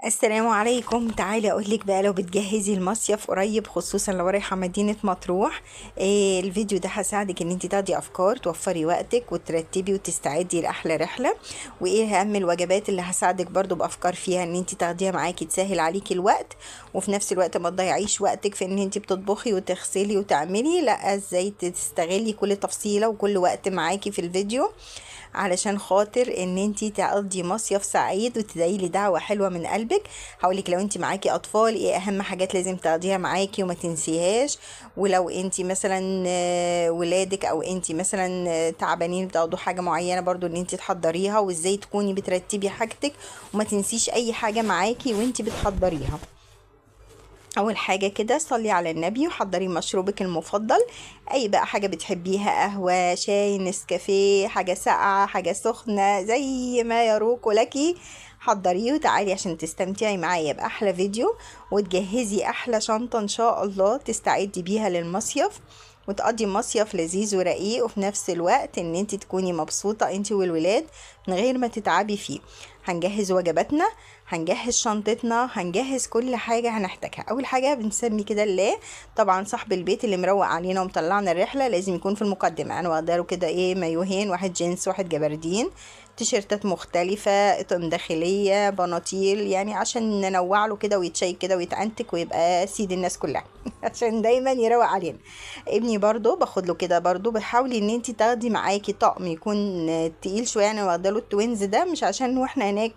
السلام عليكم. تعالي اقولك بقى، لو بتجهزي المصيف قريب خصوصا لو رايحه مدينه مطروح، الفيديو ده هساعدك ان انت تاخدي افكار توفري وقتك وترتبي وتستعدي لاحلى رحله. وايه اهم الوجبات اللي هساعدك برضو بافكار فيها ان انت تاخديها معاكي تسهل عليكي الوقت، وفي نفس الوقت ما تضيعيش وقتك في ان انت بتطبخي وتغسلي وتعملي. لا، ازاي تستغلي كل تفصيله وكل وقت معاكي في الفيديو علشان خاطر ان انتي تقضي مصيف سعيد وتدعي لي دعوة حلوة من قلبك. هقولك لو انتي معاكي اطفال ايه اهم حاجات لازم تاخديها معاكي وما تنسيهاش، ولو انتي مثلا ولادك او انتي مثلا تعبانين بتاخدوا حاجة معينة برضو ان انتي تحضريها، وازاي تكوني بترتبي حاجتك وما تنسيش اي حاجة معاكي وانتي بتحضريها. اول حاجه كده صلي على النبي وحضري مشروبك المفضل، اي بقى حاجه بتحبيها، قهوه، شاي، نسكافيه، حاجه ساقعه، حاجه سخنه، زي ما يروق لك. حضريه وتعالي عشان تستمتعي معايا باحلى فيديو، وتجهزي احلى شنطه ان شاء الله تستعدي بيها للمصيف، وتقضي مصيف لذيذ ورقيق، وفي نفس الوقت ان انت تكوني مبسوطة انت والولاد من غير ما تتعبي فيه. هنجهز وجباتنا، هنجهز شنطتنا، هنجهز كل حاجة هنحتاجها. اول حاجة بنسمي كده الله، طبعا صاحب البيت اللي مروق علينا ومطلعنا الرحلة لازم يكون في المقدمة. انا واخداله كده مايوهين، واحد جينز واحد جبردين، تيشيرتات مختلفة، اطقم داخلية، بناطيل، يعني عشان ننوع له كده ويتشيك كده ويتعنتك ويبقى سيد الناس كلها عشان دايما يروق علينا. ابني برضو باخد له كده، برضو بتحاولي ان انت تاخدي معاكي طقم يكون تقيل شويه. انا واخده له التوينز ده مش عشان واحنا هناك،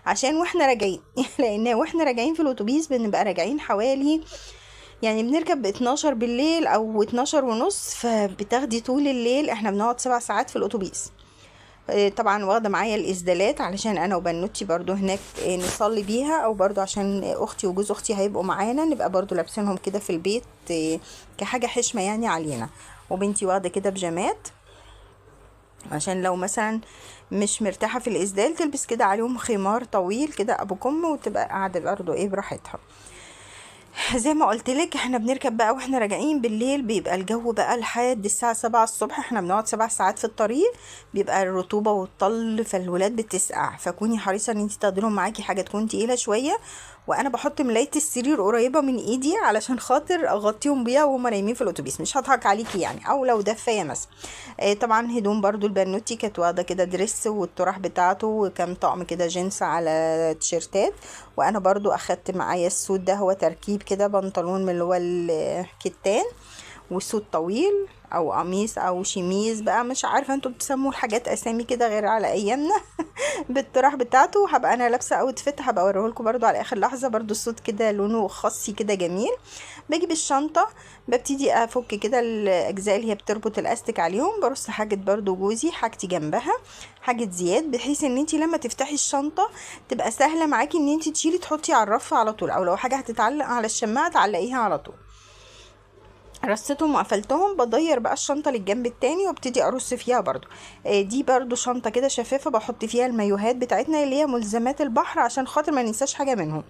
عشان واحنا راجعين لان واحنا راجعين في الاتوبيس بنبقى راجعين حوالي، يعني بنركب 12 بالليل او 12 ونص، فبتاخدي طول الليل، احنا بنقعد 7 ساعات في الاتوبيس. طبعا واخده معايا الاسدالات علشان انا وبنوتي برضو هناك نصلي بيها، او برضو عشان اختي وجوز اختي هيبقوا معانا نبقى برضو لابسينهم كده في البيت كحاجه حشمه يعني علينا. وبنتي واخده كده بيجامات عشان لو مثلا مش مرتاحه في الاسدال تلبس كده عليهم خمار طويل كده ابو كم، وتبقى قاعده برضو براحتها. زي ما قلت لك احنا بنركب بقى واحنا راجعين بالليل، بيبقى الجو بقى لحد الساعة 7 الصبح، احنا بنقعد 7 ساعات في الطريق، بيبقى الرطوبة والطل فالولاد بتسقع، فكوني حريصة ان انت تاخدي لهم معاكي حاجة تكون تقيلة شوية. وانا بحط ملاية السرير قريبة من ايدي علشان خاطر اغطيهم بيها وهم نايمين في الاتوبيس، مش هضحك عليكي يعني، او لو دفاية مثلا. طبعا هدوم برضو البنوتي كانت واخده كده دريس والطرح بتاعته وكام طقم كده جينز على تيشيرتات. وانا برضو اخدت معايا السوت ده، هو تركيب كده بنطلون من اللي هو الكتان، وسوت طويل او قميص او شميز بقى، مش عارفه انتوا بتسموا الحاجات اسامي كده غير على ايامنا بالطرح بتاعته. هبقى انا لابسه اوتفيت هبقى اوريهولكم برضو على اخر لحظه، برضو الصوت كده لونه خاصي كده جميل. بجيب الشنطه، ببتدي افك كده الاجزاء اللي هي بتربط الاستك عليهم، برص حاجه برضو جوزي حاجتي جنبها، حاجه زياد، بحيث ان انت لما تفتحي الشنطه تبقى سهله معاكي ان انت تشيلي تحطي على الرف على طول، او لو حاجه هتتعلق على الشماعه تعلقيها على طول. رصيتهم وقفلتهم، بضير بقى الشنطه للجنب التاني وابتدي ارص فيها برضو. دي برضو شنطه كده شفافه بحط فيها المايوهات بتاعتنا اللي هي ملزمات البحر عشان خاطر ما ننساش حاجه منهم.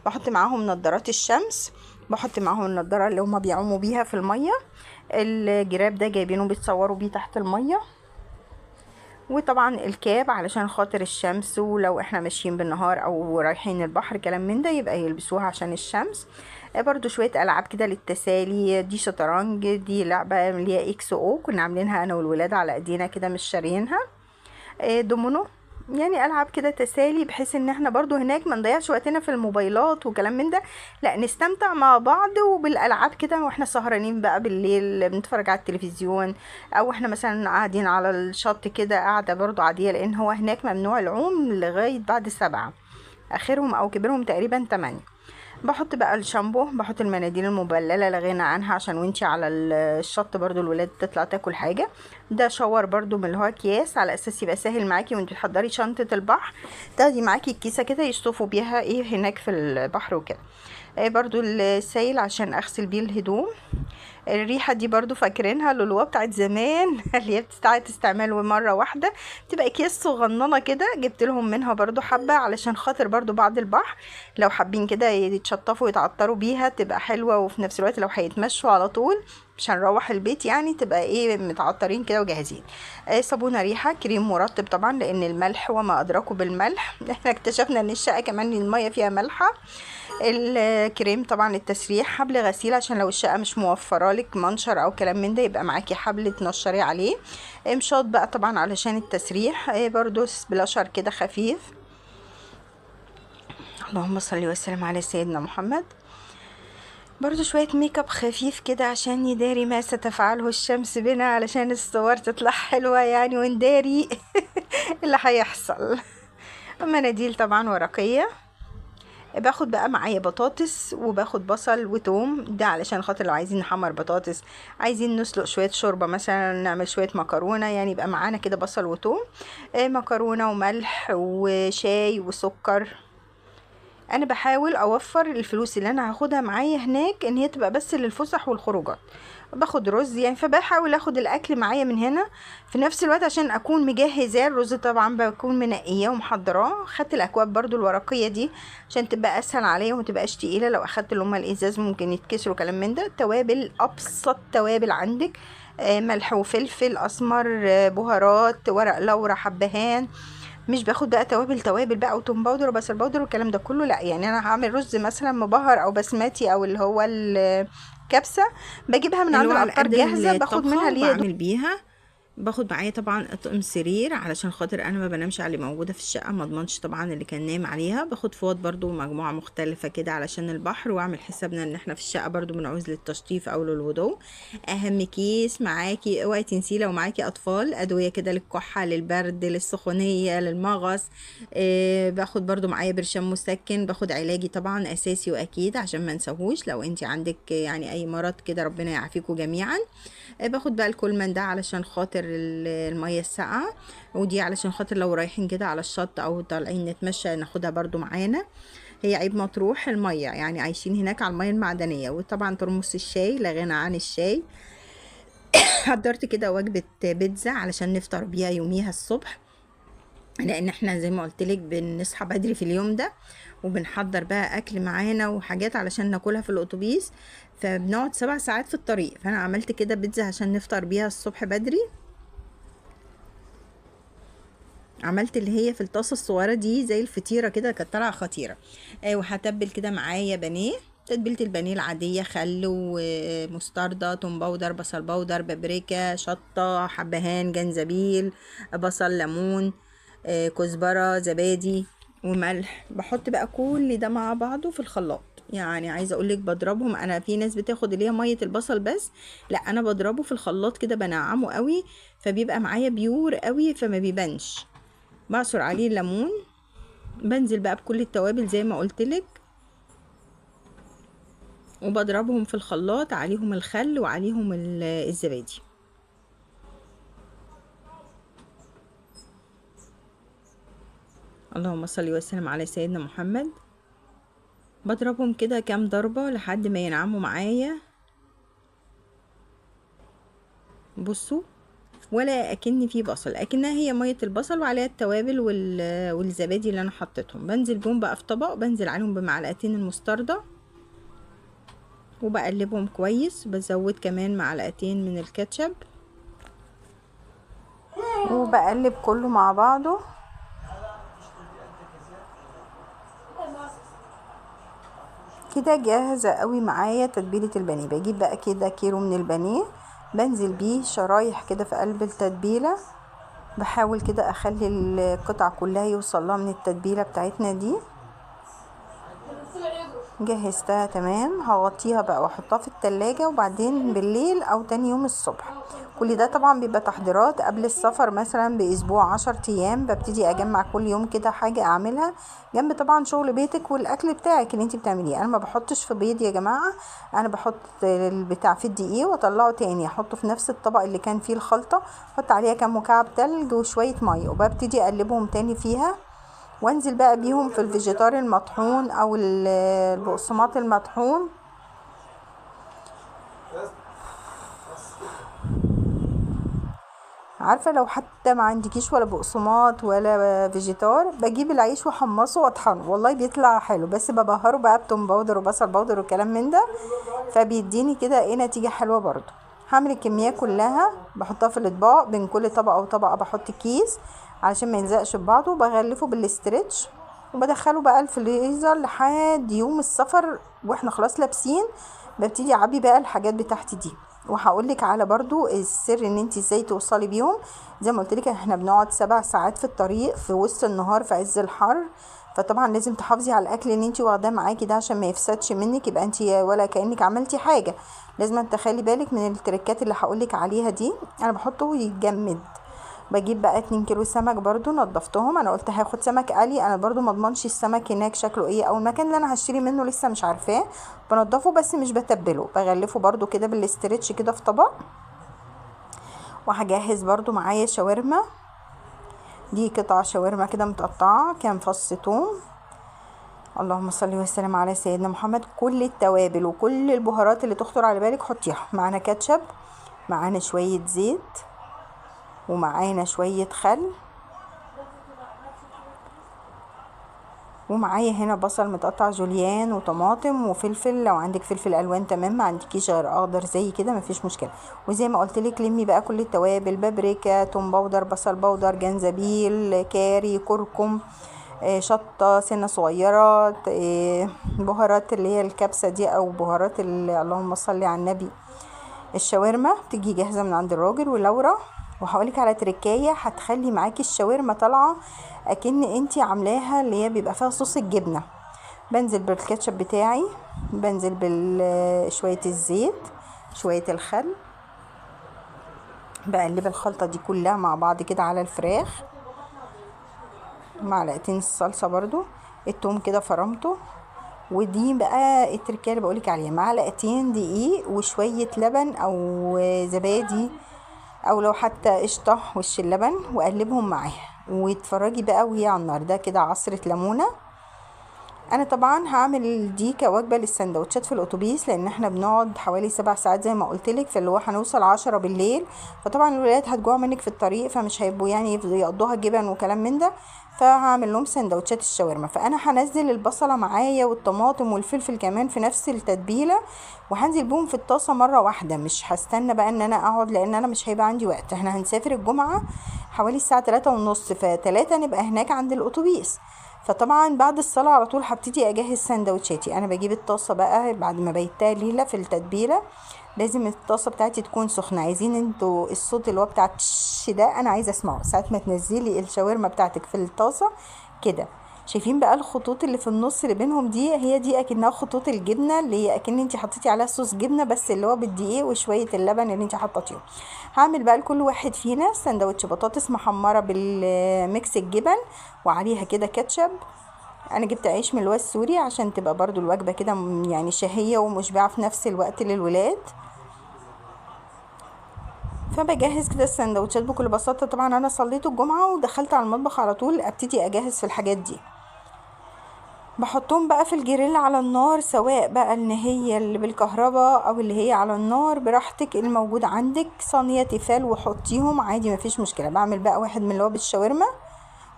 بحط معاهم نظارات الشمس، بحط معاهم النضاره اللي هما بيعوموا بيها في الميه، الجراب ده جايبينه بيتصوروا بيه تحت الميه، وطبعا الكاب علشان خاطر الشمس، ولو احنا ماشيين بالنهار او رايحين البحر كلام من ده يبقى يلبسوها عشان الشمس. برضو شوية العاب كده للتسالي، دي شطرنج، دي لعبة اللي هي اكس او كنا عاملينها انا والولاد على ايدينا كده مش شاريينها. دومينو، يعني العاب كده تسالي بحيث ان احنا برضو هناك ما نضيعش وقتنا في الموبايلات وكلام من ده، لا نستمتع مع بعض وبالالعاب كده واحنا سهرانين بقى بالليل بنتفرج على التلفزيون، او احنا مثلا قاعدين على الشط كده قاعده برضو عاديه، لان هو هناك ممنوع العوم لغايه بعد 7 اخرهم او كبرهم تقريبا 8. بحط بقى الشامبو، بحط المناديل المبلله لا غنى عنها عشان وانتي على الشط برضو الولاد تطلع تاكل حاجه. ده شاور برضو من اللي هو اكياس على اساس يبقى سهل معاكي وانتي تحضري شنطه البحر، تاخدي معاكي الكيسه كده يشطفوا بيها هناك في البحر وكده. برضو السائل عشان اغسل بيه الهدوم. الريحه دي برضو فاكرينها اللولوه بتاعت زمان اللي هي بتستعاد استعمال مره واحده، بتبقى اكياس صغننه كده، جبت لهم منها برضو حبه علشان خاطر برضو بعد البحر لو حابين كده يتشطفوا يتعطروا بيها تبقى حلوة، وفي نفس الوقت لو هيتمشوا على طول مش هنروح البيت يعني تبقى ايه متعطرين كده وجاهزين. صابونة ريحة، كريم مرطب طبعا لان الملح وما ادراكه بالملح احنا اكتشفنا ان الشقة كمان المية فيها مالحة. الكريم طبعا للتسريح، حبل غسيل عشان لو الشقة مش موفرة لك منشر او كلام من ده يبقى معاكي حبل تنشري عليه. مشاط بقى طبعا علشان التسريح. برضو بلاشر كده خفيف. اللهم صل وسلم على سيدنا محمد. برضو شوية ميك اب خفيف كده عشان يداري ما ستفعله الشمس بنا، علشان الصور تطلع حلوة يعني ونداري اللي هيحصل. مناديل طبعا ورقية. باخد بقى معايا بطاطس وباخد بصل وتوم، ده علشان خاطر لو عايزين نحمر بطاطس، عايزين نسلق شوية شوربة مثلا، نعمل شوية مكرونة، يعني يبقى معانا كده بصل وتوم. مكرونة وملح وشاي وسكر. انا بحاول اوفر الفلوس اللي انا هاخدها معايا هناك ان هي تبقى بس للفسح والخروجات. باخد رز يعني، فبحاول اخد الاكل معايا من هنا في نفس الوقت عشان اكون مجهزاه. الرز طبعا بكون منقيه ومحضراه. خدت الاكواب برضو الورقيه دي عشان تبقى اسهل عليا وما تبقاش تقيله، لو اخدت اللي هما الازاز ممكن يتكسروا كلام من ده. توابل، ابسط توابل عندك، ملح وفلفل اسمر، بهارات، ورق لورا، حبهان. مش باخد بقى توابل بقى وتوم باودر وبصل باودر والكلام ده كله، لا. يعني انا هعمل رز مثلا مبهر او بسمتي او اللي هو الكبسه، بجيبها من اللي عند هو على العطار قد جاهزه، باخد منها الطبخة اللي هي وبعمل بيها. باخد معايا طبعا اطقم سرير علشان خاطر انا ما بنامش على اللي موجوده في الشقه، ما اضمنش طبعا اللي كان نايم عليها. باخد فوط برضو مجموعه مختلفه كده علشان البحر، واعمل حسابنا ان احنا في الشقه برضو بنعوز للتشطيف او للوضوء. اهم كيس معاكي اوعي تنسيه لو معاكي اطفال، ادويه كده للكحه، للبرد، للسخونيه، للمغص. باخد برضو معايا برشام مسكن. باخد علاجي طبعا اساسي واكيد عشان ما نسوهوش لو انت عندك يعني اي مرض كده، ربنا يعافيكم جميعا. باخد بقى الكولمان ده علشان خاطر المية الساقعة، ودي علشان خاطر لو رايحين كده على الشط او طالعين نتمشى ناخدها برضو معانا. هي عيب مطروح المية، يعني عايشين هناك على المية المعدنية. وطبعا ترمس الشاي لا غنى عن الشاي. حضرت كده وجبة بيتزا علشان نفطر بيها يوميها الصبح، لان احنا زي ما قلتلك بنصحى بدري في اليوم ده، وبنحضر بقى اكل معانا وحاجات علشان ناكلها في الاتوبيس، فبنقعد 7 ساعات في الطريق. فانا عملت كده بيتزا عشان نفطر بيها الصبح بدري. عملت اللي هي في الطاسه الصغيره دي زي الفطيره كده، كانت طالعه خطيره. وهتبل كده معايا بانيه. تتبيله البانيه العاديه، خل ومستردة، توم باودر، بصل باودر، بابريكا، شطه، حبهان، جنزبيل، بصل، ليمون، كزبره، زبادي، وملح. بحط بقى كل ده مع بعضه في الخلاط. يعني عايزه اقول لك بضربهم. انا في ناس بتاخد اللي هي ميه البصل بس، لا انا بضربه في الخلاط كده بنعمه قوي، فبيبقى معايا بيور قوي فما بيبانش. بعصر عليه الليمون. بنزل بقى بكل التوابل زي ما قلتلك، وبضربهم في الخلاط، عليهم الخل وعليهم الزبادي. اللهم صل وسلم على سيدنا محمد. بضربهم كده كام ضربة لحد ما ينعموا معايا. بصوا، ولا اكن في بصل، اكنها هي ميه البصل وعليها التوابل والزبادي اللي انا حطيتهم. بنزل بهم بقى في طبق، بنزل عليهم بمعلقتين المستردة وبقلبهم كويس. بزود كمان معلقتين من الكاتشب وبقلب كله مع بعضه كده. جاهزة قوي معايا تتبيلة البانيه. بجيب بقى كده كيلو من البانيه، بنزل بيه شرايح كده في قلب التتبيلة. بحاول كده اخلي القطع كلها يوصلها من التتبيلة بتاعتنا دي. جهزتها تمام. هغطيها بقى واحطها في التلاجة، وبعدين بالليل او تاني يوم الصبح. كل ده طبعا بيبقى تحضيرات قبل السفر مثلا باسبوع، 10 ايام. ببتدي اجمع كل يوم كده حاجة اعملها جنب طبعا شغل بيتك والاكل بتاعك اللي انت بتعمليه. انا ما بحطش في بيض يا جماعة، انا بحط البتاع في الدقيق واطلعه تاني، احطه في نفس الطبق اللي كان فيه الخلطة، احط عليها كام مكعب تلج وشوية مية، وببتدي اقلبهم تاني فيها، وانزل بقى بيهم في الفيجيتار المطحون او البقسماط المطحون. عارفه لو حتى ما عندكيش ولا بقسماط ولا فيجيتار، بجيب العيش واحمصه واطحنه، والله بيطلع حلو، بس ببهره بقى بتوم باودر وبصل باودر وكلام من ده، فبيديني كده ايه نتيجه حلوه برضو. هعمل الكميه كلها بحطها في الاطباق، بين كل طبقه وطبقه بحط كيس علشان ما يلزقش ببعضه، وبغلفه بالاسترتش وبدخله بقى الفريزر لحد يوم السفر واحنا خلاص لابسين. ببتدي اعبي بقى الحاجات بتاعتي دي، وهقولك على برضو السر ان انت ازاي توصلي بيهم. زي ما قلتلك احنا بنقعد 7 ساعات في الطريق في وسط النهار في عز الحر، فطبعا لازم تحافظي على الاكل اللي انت واخداه معاكي ده عشان ما يفسدش منك، يبقى انت ولا كانك عملتي حاجه. لازم تخلي بالك من التركات اللي هقولك عليها دي. انا بحطه يتجمد. بجيب بقى 2 كيلو سمك برضو نضفتهم، انا قلت هاخد سمك قلي، انا برضو مضمنش السمك هناك شكله ايه، او المكان اللي انا هشتري منه لسه مش عارفاه. بنضفه بس مش بتبله، بغلفه برضو كده بالاسترتش كده في طبق. وهجهز برضو معايا شاورما، دي قطع شاورما كده متقطعه، كام فص ثوم. اللهم صل وسلم على سيدنا محمد. كل التوابل وكل البهارات اللي تخطر على بالك حطيها معانا. كاتشب، معانا شويه زيت، ومعانا شويه خل، ومعايا هنا بصل متقطع جوليان وطماطم وفلفل، لو عندك فلفل الوان تمام، ما عندكيش غير اخضر زي كده مفيش مشكله. وزي ما قلت لك لمي بقى كل التوابل، بابريكا، توم باودر، بصل باودر، جنزبيل، كاري، كركم، شطه سنه صغيره، بهارات اللي هي الكبسه دي، او بهارات اللهم صل على النبي. الشاورما بتيجي جاهزه من عند الراجل. ولورا وهقولك على تركايه هتخلي معاكي الشاورما طالعه اكن انتي عاملاها، اللي هي بيبقى فيها صوص الجبنه. بنزل بالكاتشب بتاعي، بنزل بشويه الزيت، شويه الخل، بقلب الخلطه دي كلها مع بعض كده على الفراخ. معلقتين الصلصه برضو، التوم كده فرمته. ودي بقى التركيه اللي بقولك عليها، معلقتين دقيق وشويه لبن او زبادي، او لو حتى قشطه وش اللبن، واقلبهم معاها واتفرجي بقى وهي على النار. ده كده عصره ليمونه. انا طبعا هعمل دي كوجبه للسندوتشات في الاتوبيس، لان احنا بنقعد حوالي 7 ساعات زي ما قلتلك، فاللي هو هنوصل 10 بالليل، فطبعا الولاد هتجوع منك في الطريق، فمش هيبقوا يعني يقضوها جبن وكلام من ده، فهعمل لهم سندوتشات الشاورما. فانا هنزل البصله معايا والطماطم والفلفل كمان في نفس التتبيله، وهنزل بهم في الطاسه مره واحده، مش هستنى بقى ان انا اقعد، لان انا مش هيبقى عندي وقت. احنا هنسافر الجمعه حوالي الساعه 3:30، ف3 نبقى هناك عند الاتوبيس. فطبعا بعد الصلاه على طول هبتدي اجهز سندوتشاتي. انا بجيب الطاسه بقى بعد ما بيتها ليله في التتبيله، لازم الطاسه بتاعتي تكون سخنه. عايزين انتوا الصوت اللي هو بتاع تش ده انا عايزه اسمعه ساعه ما تنزلي الشاورما بتاعتك في الطاسه كده. شايفين بقى الخطوط اللي في النص اللي بينهم دي، هي دي اكنها خطوط الجبنه، اللي هي اكن انت حطيتي عليها صوص جبنه، بس اللي هو بالدقيق وشويه اللبن اللي انت حطيتيهم. هعمل بقى لكل واحد فينا سندوتش بطاطس محمره بالميكس الجبن، وعليها كده كاتشب. انا جبت عيش من اللي هو السوري عشان تبقى برضو الوجبه كده يعني شهيه ومشبعه في نفس الوقت للولاد. فبجهز كده السندوتشات بكل بساطه. طبعا انا صليت الجمعه ودخلت على المطبخ على طول ابتدي اجهز في الحاجات دي. بحطهم بقى في الجريل على النار، سواء بقى ان هي اللي بالكهرباء او اللي هي على النار براحتك، الموجود عندك صينيه تيفال وحطيهم عادي مفيش مشكله. بعمل بقى واحد من اللي هو بالشاورما،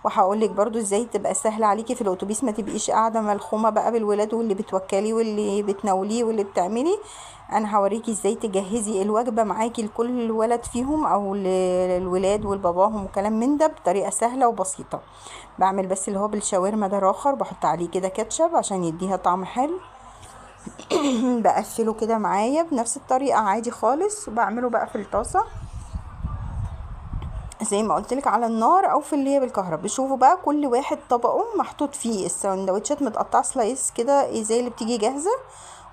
وهقولك برضو ازاي تبقى سهله عليكي في الاتوبيس، ما تبقيش قاعده ملخومه بقى بالولاد واللي بتوكلي واللي بتناوليه واللي بتعملي. انا هوريكي ازاي تجهزي الوجبه معاكي لكل ولد فيهم، او للولاد والباباهم وكلام من ده، بطريقه سهله وبسيطه. بعمل بس اللي هو بالشاورما ده راخر، بحط عليه كده كاتشب عشان يديها طعم حلو. بقفله كده معايا بنفس الطريقه عادي خالص، وبعمله بقى في الطاسه زي ما قلت لك على النار او في اللي هي بالكهرباء. شوفوا بقى كل واحد طبقه محطوط فيه السندوتشات متقطعه سلايس كده زي اللي بتيجي جاهزه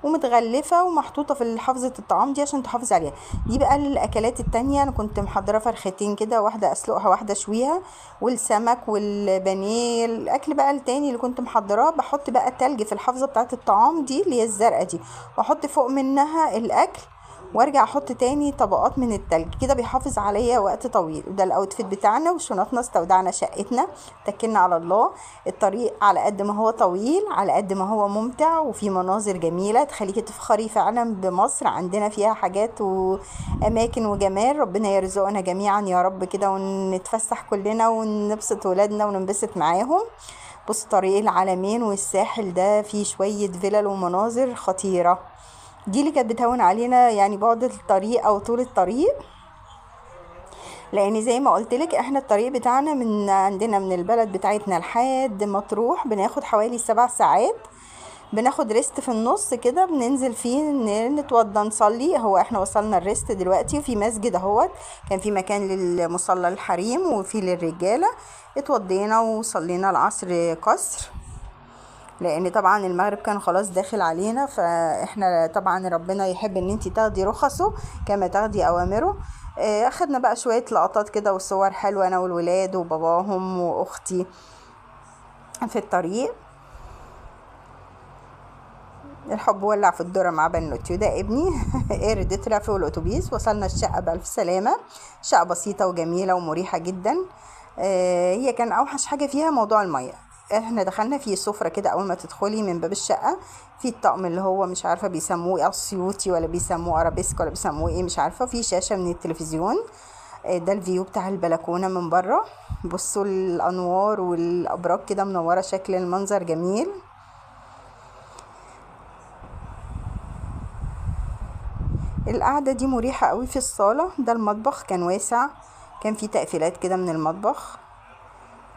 ومتغلفه ومحطوطه في حافظه الطعام دي عشان تحافظ عليها. دي بقى الاكلات التانية. انا كنت محضره فرختين كده، واحده اسلقها واحده اشويها، والسمك والبانيه. الاكل بقى التاني اللي كنت محضراه، بحط بقى تلج في الحافظه بتاعه الطعام دي اللي هي الزرقاء دي، واحط فوق منها الاكل، وارجع احط تاني طبقات من التلج كده، بيحافظ عليا وقت طويل. وده الاوتفيت بتاعنا وشنطنا، استودعنا شقتنا، اتكلنا على الله. الطريق على قد ما هو طويل على قد ما هو ممتع، وفي مناظر جميلة تخليكي تفخري فعلا بمصر. عندنا فيها حاجات واماكن وجمال. ربنا يرزقنا جميعا يا رب كده، ونتفسح كلنا ونبسط ولادنا وننبسط معاهم. بص طريق العلمين والساحل ده فيه شوية فيلل ومناظر خطيرة. دي اللي كانت بتهون علينا يعني بعد الطريق او طول الطريق، لان زي ما قلتلك احنا الطريق بتاعنا من عندنا من البلد بتاعتنا لحد مطروح بناخد حوالي 7 ساعات. بناخد ريست في النص كده بننزل فيه نتوضى نصلي. هو احنا وصلنا الريست دلوقتي، وفي مسجد اهوت، كان في مكان للمصلى الحريم وفي للرجالة. اتوضينا وصلينا العصر قصر، لان طبعا المغرب كان خلاص داخل علينا. فاحنا طبعا ربنا يحب ان انتي تاخدي رخصه كما تاخدي اوامره. اخدنا بقى شوية لقطات كده وصور حلوة انا والولاد وباباهم واختي في الطريق. الحب ولع في الذرة مع بنوتي، وده ابني قرد طلع فوق الاتوبيس. وصلنا الشقة بألف سلامة. شقة بسيطة وجميلة ومريحة جدا. هي كان اوحش حاجة فيها موضوع المية. احنا دخلنا في سفرة كده اول ما تدخلي من باب الشقة، في الطقم اللي هو مش عارفة بيسموه اسيوطي ولا بيسموه ارابيسك ولا بيسموه ايه مش عارفة، في شاشة من التلفزيون. ده الفيو بتاع البلكونة من بره. بصوا الانوار والابراج كده منورة، شكل المنظر جميل. القعدة دي مريحة قوي في الصالة. ده المطبخ كان واسع، كان في تقفيلات كده من المطبخ،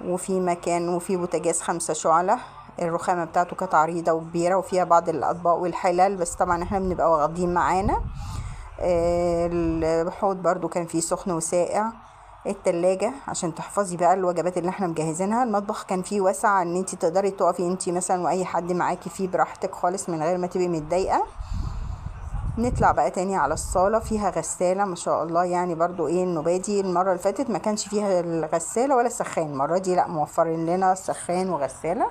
وفي مكان وفي بوتاجاز 5 شعلة. الرخامة بتاعته كانت عريضة وكبيرة وفيها بعض الأطباق والحلال، بس طبعا احنا بنبقى واخدين معانا. الحوض برضو كان فيه سخن وساقع. التلاجة عشان تحفظي بقى الوجبات اللي احنا مجهزينها. المطبخ كان فيه واسع ان انتي تقدري تقفي انتي مثلا واي حد معاكي فيه براحتك خالص من غير ما تبقي متضايقة. نطلع بقى تاني على الصالة، فيها غسالة ما شاء الله. يعني برضو ايه النوبادي المرة اللي فاتت ما كانش فيها الغسالة ولا السخان، المرة دي لا موفرين لنا سخان وغسالة.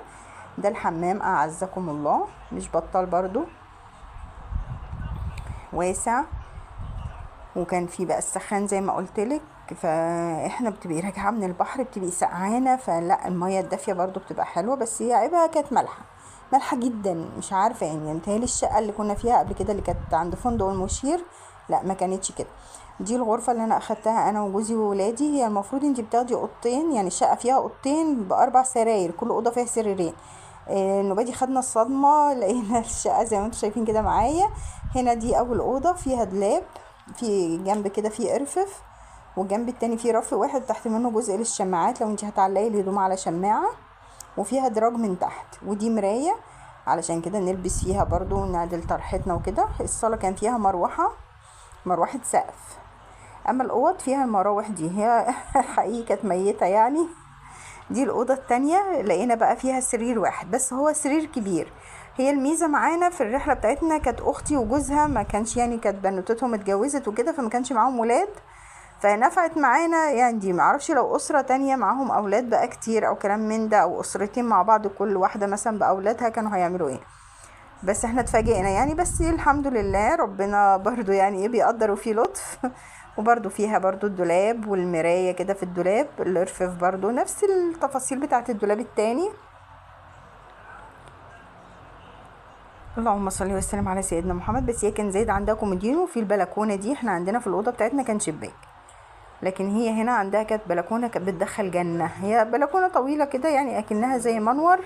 ده الحمام اعزكم الله، مش بطال برضو، واسع. وكان في بقى السخان زي ما قلتلك. فاحنا بتبقي راجعة من البحر بتبقي سقعانة، فلا المية الدافية برضو بتبقى حلوة، بس هي عيبها كانت مالحة جدا. مش عارفة يعني متهيألي الشقة اللي كنا فيها قبل كده اللي كانت عند فندق المشير لا ما كانتش كده. دي الغرفة اللي انا اخدتها انا وجوزي وولادي. هي المفروض انتي بتاخدي اوضتين، يعني الشقة فيها اوضتين ب4 سراير، كل اوضة فيها سريرين. النوبادي خدنا الصدمة لقينا الشقة زي ما انتم شايفين كده معايا. هنا دي اول اوضة فيها دولاب، في جنب كده في ارفف، والجنب التاني فيه رف واحد تحت منه جزء للشماعات لو انتي هتعلقي الهدوم على شماعة، وفيها دراج من تحت، ودي مراية علشان كده نلبس فيها برضو ونعدل طرحتنا وكده. الصالة كان فيها مروحة سقف. اما الاوض فيها المراوح دي هي حقيقي كانت ميتة يعني. دي الاوضة التانية لقينا بقى فيها سرير واحد بس، هو سرير كبير. هي الميزة معانا في الرحلة بتاعتنا كانت اختي وجوزها ما كانش يعني كانت بنوتتهم اتجوزت وكده، فما كانش معاهم ولاد، فنفعت معانا. يعني دي معرفش لو اسرة تانية معاهم اولاد بقى كتير او كلام من ده، او اسرتين مع بعض كل واحدة مثلا باولادها كانوا هيعملوا ايه. بس احنا اتفاجئنا يعني. بس الحمد لله ربنا برضو يعني ايه بيقدر وفيه لطف. وبرضو فيها برضو الدولاب والمراية كده في الدولاب، الارفف برضو نفس التفاصيل بتاعت الدولاب التاني. اللهم صل وسلم على سيدنا محمد. بس هي كان زايد عندها كومودينو في البلكونة دي. احنا عندنا في الأوضة بتاعتنا كان شباك، لكن هي هنا عندها كانت بلكونة كانت بتدخل جنة. هي بلكونة طويلة كده يعني اكنها زي منور،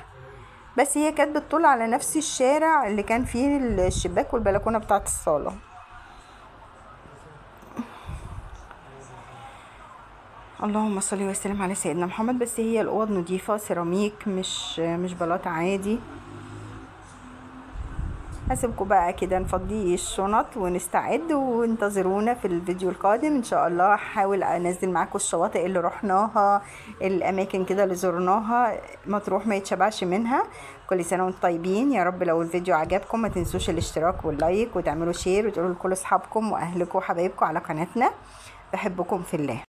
بس هي كانت بتطل على نفس الشارع اللي كان فيه الشباك والبلكونة بتاعت الصالة. اللهم صل وسلم على سيدنا محمد. بس هي الأوض نظيفة سيراميك مش بلاط عادي. هسيبكم بقى كده نفضي الشنط ونستعد، وانتظرونا في الفيديو القادم ان شاء الله. هحاول انزل معاكم الشواطئ اللي رحناها، الاماكن كده اللي زرناها. مطروح ما يتشبعش منها. كل سنه وانتم طيبين يا رب. لو الفيديو عجبكم ما تنسوش الاشتراك واللايك، وتعملوا شير وتقولوا لكل اصحابكم واهلكم وحبايبكم على قناتنا. بحبكم في الله.